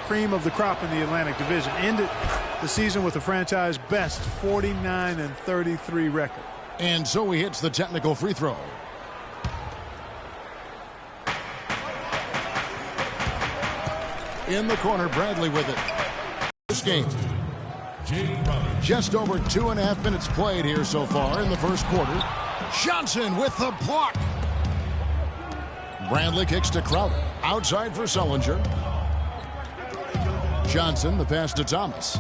cream of the crop in the Atlantic Division. Ended the season with a franchise best 49-33 record. And so he hits the technical free throw. In the corner, Bradley with it. This game. Just over 2.5 minutes played here so far in the first quarter. Johnson with the block. Bradley kicks to Crowder. Outside for Sullinger. Johnson, the pass to Thomas.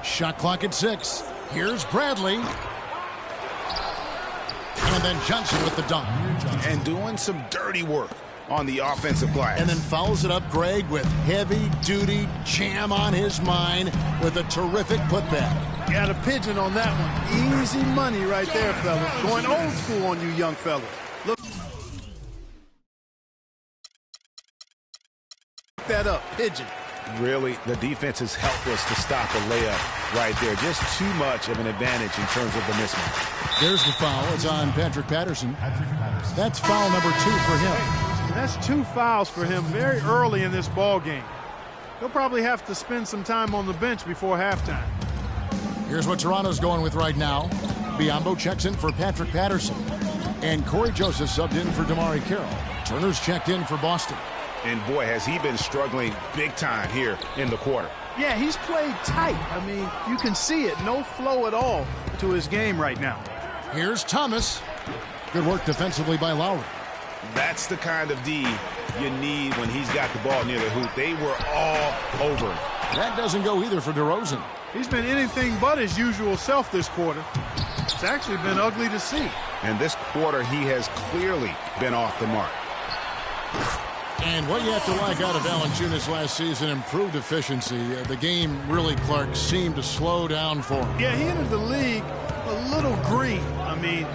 Shot clock at 6. Here's Bradley. And then Johnson with the dunk. And doing some dirty work on the offensive glass. And then fouls it up, Greg, with heavy-duty jam on his mind with a terrific putback. Got a pigeon on that one. Easy money right there, fellas. Going old school on you young fellas. Look that up, pigeon. Really, the defense is helpless to stop a layup right there. Just too much of an advantage in terms of the mismatch. There's the foul. It's on Patrick Patterson. That's foul number 2 for him. That's 2 fouls for him very early in this ball game. He'll probably have to spend some time on the bench before halftime. Here's what Toronto's going with right now. Biyombo checks in for Patrick Patterson. And Corey Joseph subbed in for Damari Carroll. Turner's checked in for Boston. And boy, has he been struggling big time here in the quarter. Yeah, he's played tight. I mean, you can see it. No flow at all to his game right now. Here's Thomas. Good work defensively by Lowry. That's the kind of D you need when he's got the ball near the hoop. They were all over him. That doesn't go either for DeRozan. He's been anything but his usual self this quarter. It's actually been ugly to see. And this quarter, he has clearly been off the mark. And what you have to like out of Valanciunas last season, improved efficiency. The game really, Clark, seemed to slow down for him. Yeah, he entered the league a little green. I mean,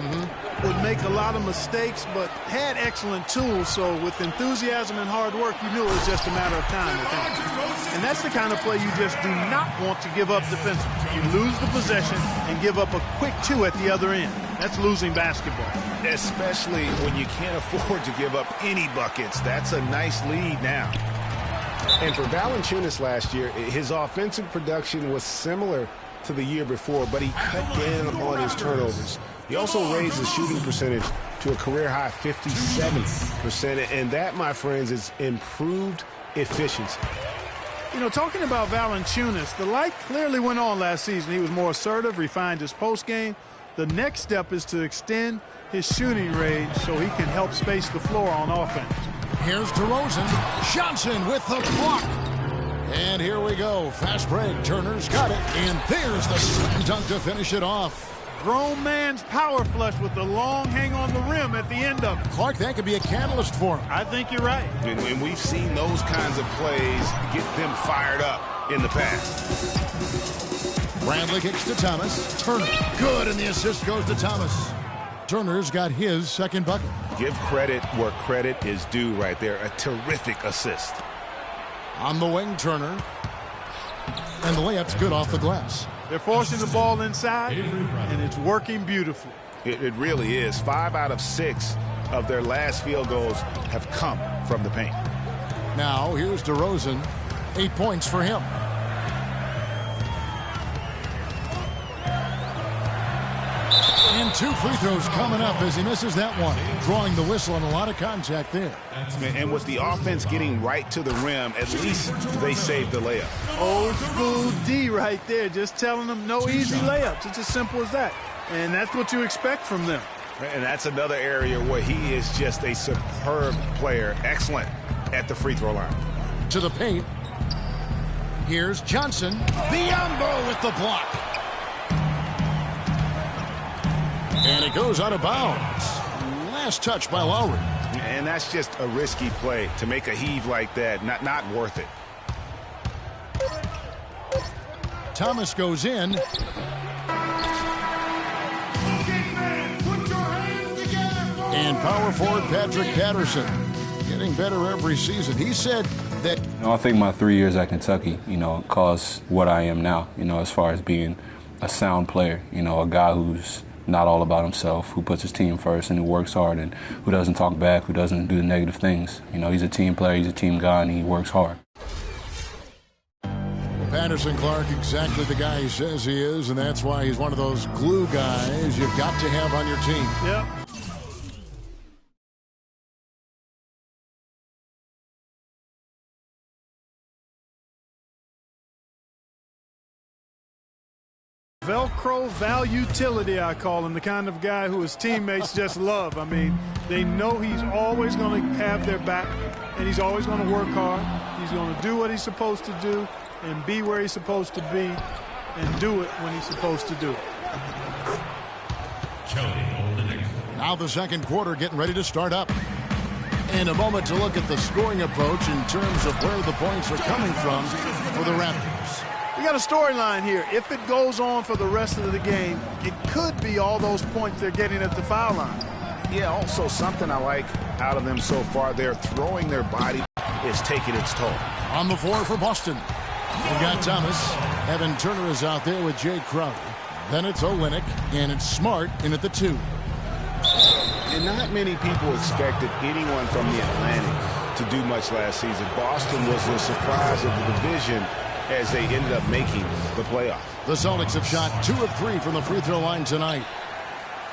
would make a lot of mistakes, but had excellent tools. So with enthusiasm and hard work, you knew it was just a matter of time with him. And that's the kind of play you just do not want to give up defensively. You lose the possession and give up a quick 2 at the other end. That's losing basketball. Especially when you can't afford to give up any buckets. That's a nice lead now. And for Valanciunas last year, his offensive production was similar to the year before, but he cut down on his turnovers. He also raised his shooting percentage to a career-high 57%, and that, my friends, is improved efficiency. You know, talking about Valanciunas, the light clearly went on last season. He was more assertive, refined his post game. The next step is to extend his shooting range so he can help space the floor on offense. Here's DeRozan. Johnson with the block. And here we go. Fast break. Turner's got it. And there's the slam dunk to finish it off. Grown man's power flush with the long hang on the rim at the end of it. Clark, that could be a catalyst for him. I think you're right. And we've seen those kinds of plays get them fired up in the past. Bradley kicks to Thomas. Turner. Good, and the assist goes to Thomas. Turner's got his second bucket. Give credit where credit is due right there. A terrific assist. On the wing, Turner. And the layup's good off the glass. They're forcing the ball inside, and it's working beautifully. It really is. 5 out of 6 of their last field goals have come from the paint. Now, here's DeRozan. 8 points for him. And 2 free throws coming up as he misses that one. Drawing the whistle and a lot of contact there. And with the offense getting right to the rim, at least they saved the layup. Old school D right there, just telling them no easy layups. It's as simple as that. And that's what you expect from them. And that's another area where he is just a superb player. Excellent at the free throw line. To the paint. Here's Johnson. Biyombo with the block. And it goes out of bounds. Last touch by Lowry. And that's just a risky play. To make a heave like that, not worth it. Thomas goes in. And power forward Patrick Patterson getting better every season. He said that... I think my 3 years at Kentucky, caused what I am now, as far as being a sound player, a guy who's not all about himself, who puts his team first and who works hard and who doesn't talk back, who doesn't do the negative things. You know, he's a team player, he's a team guy, and he works hard. Patterson Clark, exactly the guy he says he is, and that's why he's one of those glue guys you've got to have on your team. Yep. Velcro valutility, I call him, the kind of guy who his teammates just love. I mean, they know he's always going to have their back, and he's always going to work hard. He's going to do what he's supposed to do and be where he's supposed to be and do it when he's supposed to do it. Now the second quarter getting ready to start up. And a moment to look at the scoring approach in terms of where the points are coming from for the Raptors. We got a storyline here. If it goes on for the rest of the game, it could be all those points they're getting at the foul line. Yeah, also something I like out of them so far, they're throwing their body is taking its toll. On the floor for Boston, we got Thomas. Evan Turner is out there with Jay Crowder. Then it's Olynyk, and it's Smart in at the 2. And not many people expected anyone from the Atlantic to do much last season. Boston was the surprise of the division as they ended up making the playoffs. The Celtics have shot 2 of 3 from the free throw line tonight.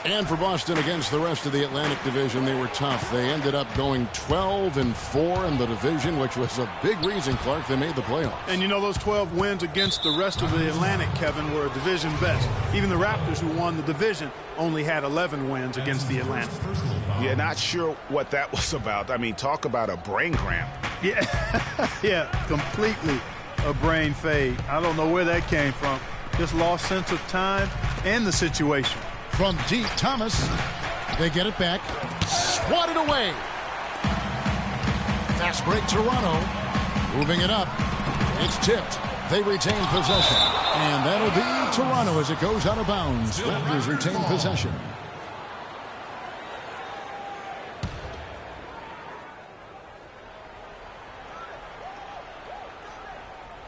And for Boston against the rest of the Atlantic Division, they were tough. They ended up going 12-4 in the division, which was a big reason, Clark, they made the playoffs. And you know, those 12 wins against the rest of the Atlantic, Kevin, were a division best. Even the Raptors, who won the division, only had 11 wins against the Atlantic. Yeah, not sure what that was about. I mean, talk about a brain cramp. Yeah, yeah, completely a brain fade. I don't know where that came from. Just lost sense of time and the situation. From deep, Thomas. They get it back. Swatted away. Fast break, Toronto. Moving it up. It's tipped. They retain possession. And that'll be Toronto as it goes out of bounds. Raptors retain possession.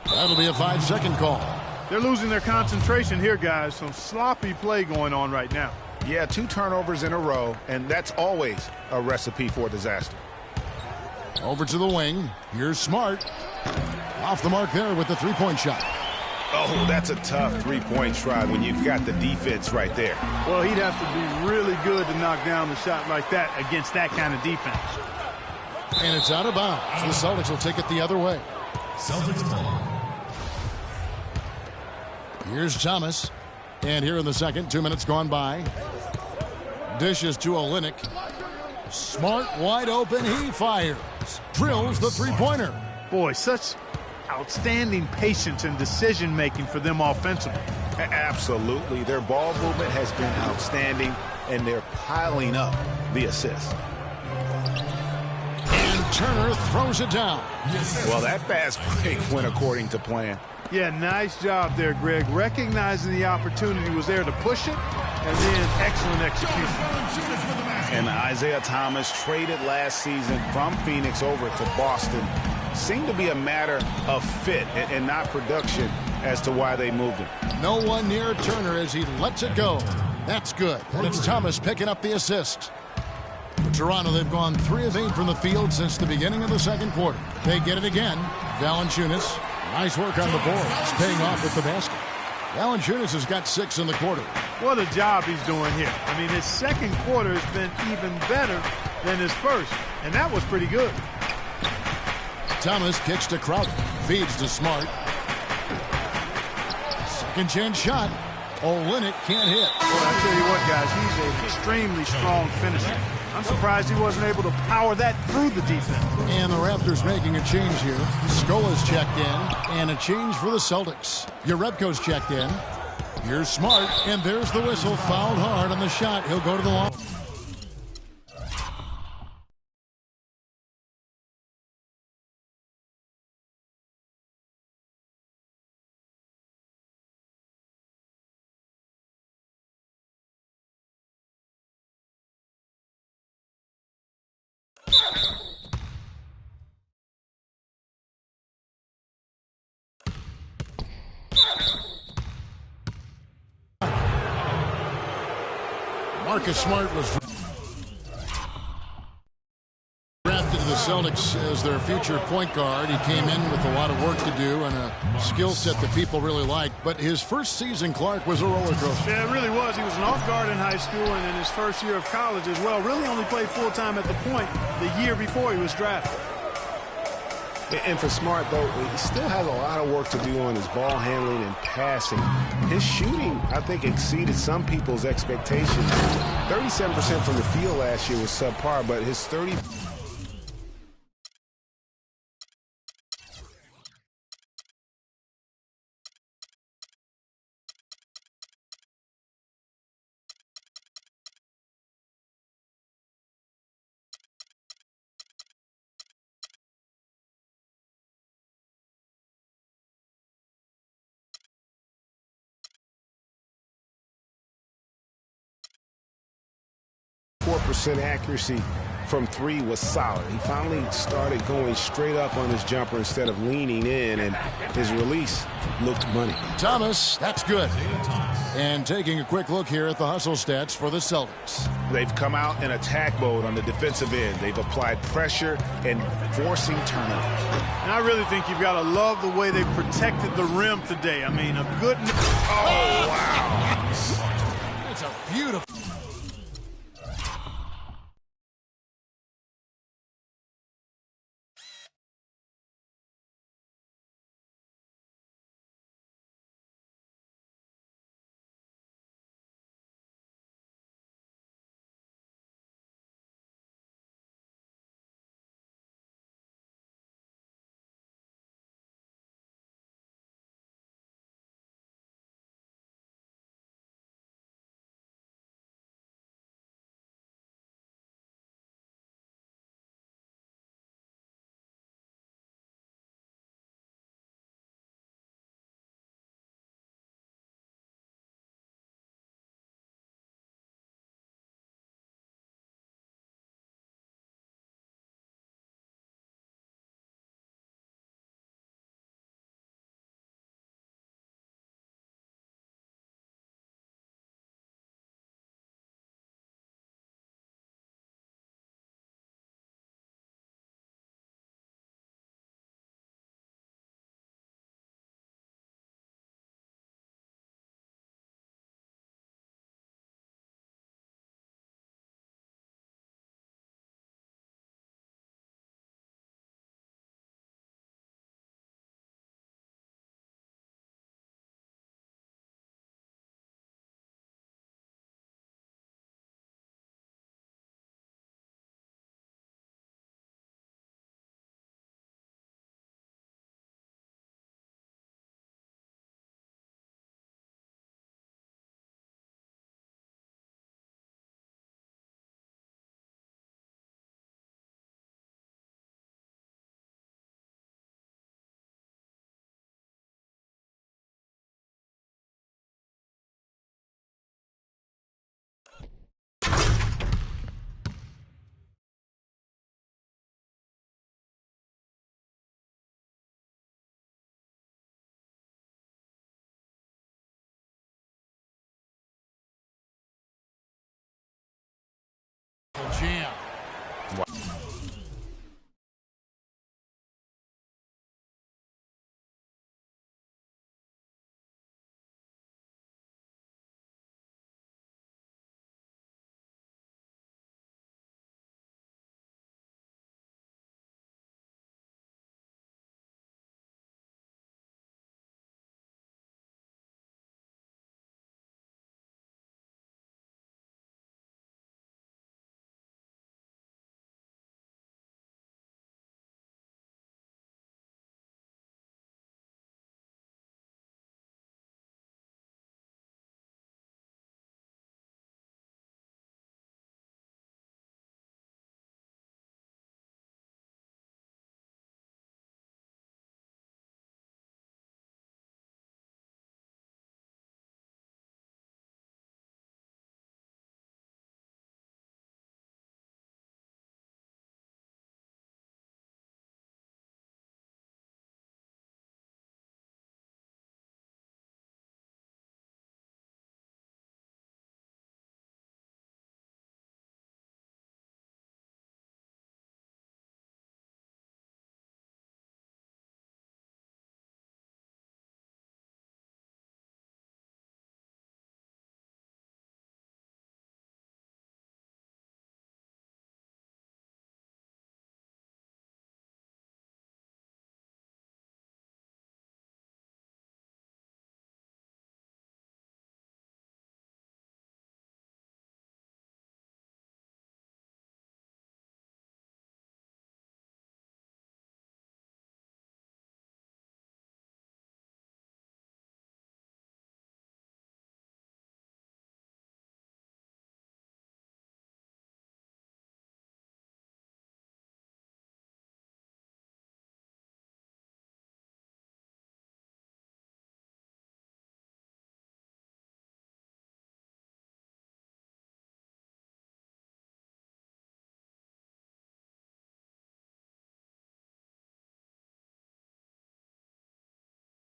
That'll be a 5-second call. They're losing their concentration here, guys. Some sloppy play going on right now. Yeah, 2 turnovers in a row, and that's always a recipe for disaster. Over to the wing. Here's Smart. Off the mark there with the three-point shot. Oh, that's a tough three-point try when you've got the defense right there. Well, he'd have to be really good to knock down the shot like that against that kind of defense. And it's out of bounds. The Celtics will take it the other way. Celtics ball. Here's Thomas. And here in the second, 2 minutes gone by. Dishes to Olynyk. Smart wide open. He fires. Drills the three-pointer. Boy, such outstanding patience and decision-making for them offensively. Absolutely. Their ball movement has been outstanding, and they're piling up the assists. And Turner throws it down. Well, that fast break went according to plan. Yeah, nice job there, Greg. Recognizing the opportunity was there to push it, and then excellent execution. And Isaiah Thomas, traded last season from Phoenix over to Boston, seemed to be a matter of fit and not production as to why they moved him. No one near Turner as he lets it go. That's good. And it's Thomas picking up the assist. For Toronto, they've gone 3 of 8 from the field since the beginning of the second quarter. They get it again. Valanciunas. Nice work on the boards, paying off with the basket. Valanciunas has got 6 in the quarter. What a job he's doing here. I mean, his second quarter has been even better than his first, and that was pretty good. Thomas kicks to Crowder, feeds to Smart. Second chance shot. Olynyk can't hit. Well, I tell you what, guys, he's an extremely strong finisher. I'm surprised he wasn't able to power that through the defense. And the Raptors making a change here. Skola's checked in, and a change for the Celtics. Jerebko's checked in. Here's Smart, and there's the whistle. Fouled hard on the shot. He'll go to the line. Marcus Smart was drafted to the Celtics as their future point guard. He came in with a lot of work to do and a skill set that people really liked. But his first season, Clark, was a roller coaster. Yeah, it really was. He was an off guard in high school and in his first year of college as well. Really only played full-time at the point the year before he was drafted. And for Smart, though, he still has a lot of work to do on his ball handling and passing. His shooting, I think, exceeded some people's expectations. 37% from the field last year was subpar, but his 30... .4% accuracy from three was solid. He finally started going straight up on his jumper instead of leaning in, and his release looked money. Thomas, that's good. And taking a quick look here at the hustle stats for the Celtics. They've come out in attack mode on the defensive end. They've applied pressure and forcing turnovers. And I really think you've got to love the way they protected the rim today. I mean, a good... Oh, wow. That's a beautiful...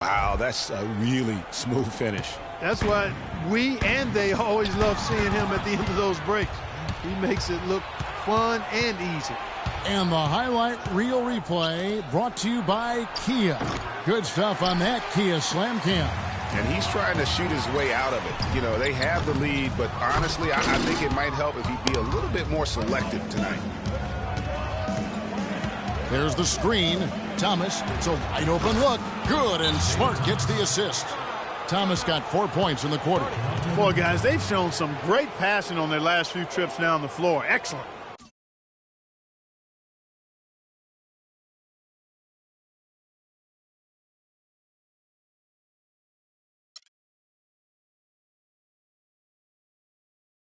Wow, that's a really smooth finish. That's why we and they always love seeing him at the end of those breaks. He makes it look fun and easy. And the highlight reel replay brought to you by Kia. Good stuff on that Kia Slam Cam. And he's trying to shoot his way out of it. You know, they have the lead, but honestly, I think it might help if he'd be a little bit more selective tonight. There's the screen. Thomas, it's a wide open look. Good, and Smart gets the assist. Thomas got 4 points in the quarter. Boy, guys, they've shown some great passing on their last few trips down the floor. Excellent.